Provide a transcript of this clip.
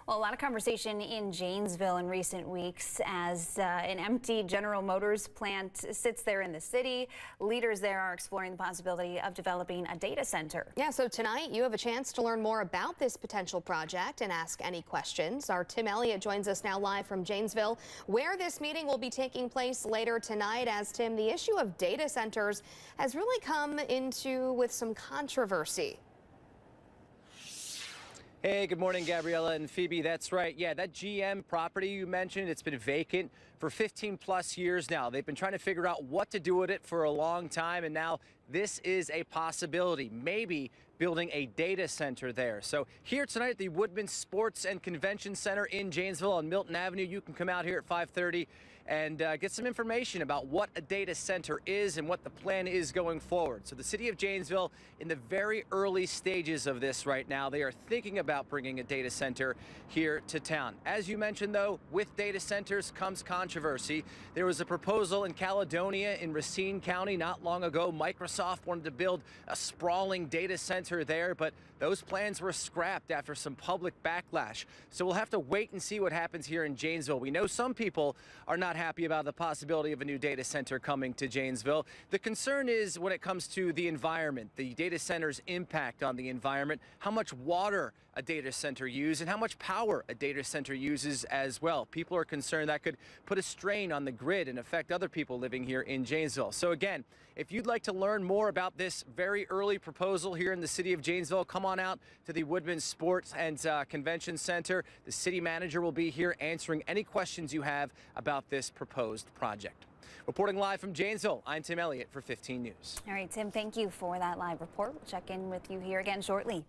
Well, a lot of conversation in Janesville in recent weeks as an empty General Motors plant sits there in the city. Leaders there are exploring the possibility of developing a data center. Yeah, so tonight you have a chance to learn more about this potential project and ask any questions. Our Tim Elliott joins us now live from Janesville, where this meeting will be taking place later tonight. As Tim, the issue of data centers has really come into with some controversy. Hey, good morning, Gabriella and Phoebe. That's right. Yeah, that GM property you mentioned, it's been vacant for 15 plus years now. They've been trying to figure out what to do with it for a long time, and now this is a possibility, maybe building a data center there. So here tonight at the Woodman Sports and Convention Center in Janesville on Milton Avenue, you can come out here at 5:30 and get some information about what a data center is and what the plan is going forward. So the city of Janesville, in the very early stages of this right now, they are thinking about bringing a data center here to town. As you mentioned, though, with data centers comes controversy. There was a proposal in Caledonia in Racine County not long ago. Microsoft wanted to build a sprawling data center there, but those plans were scrapped after some public backlash. So we'll have to wait and see what happens here in Janesville. We know some people are not happy about the possibility of a new data center coming to Janesville. The concern is when it comes to the environment, the data center's impact on the environment, how much water a data center uses and how much power a data center uses as well. People are concerned that could put a strain on the grid and affect other people living here in Janesville. So again, if you'd like to learn more about this very early proposal here in the city of Janesville, come on out to the Woodman Sports and Convention Center. The city manager will be here answering any questions you have about this proposed project. Reporting live from Janesville, I'm Tim Elliott for 15 News. All right, Tim, thank you for that live report. We'll check in with you here again shortly.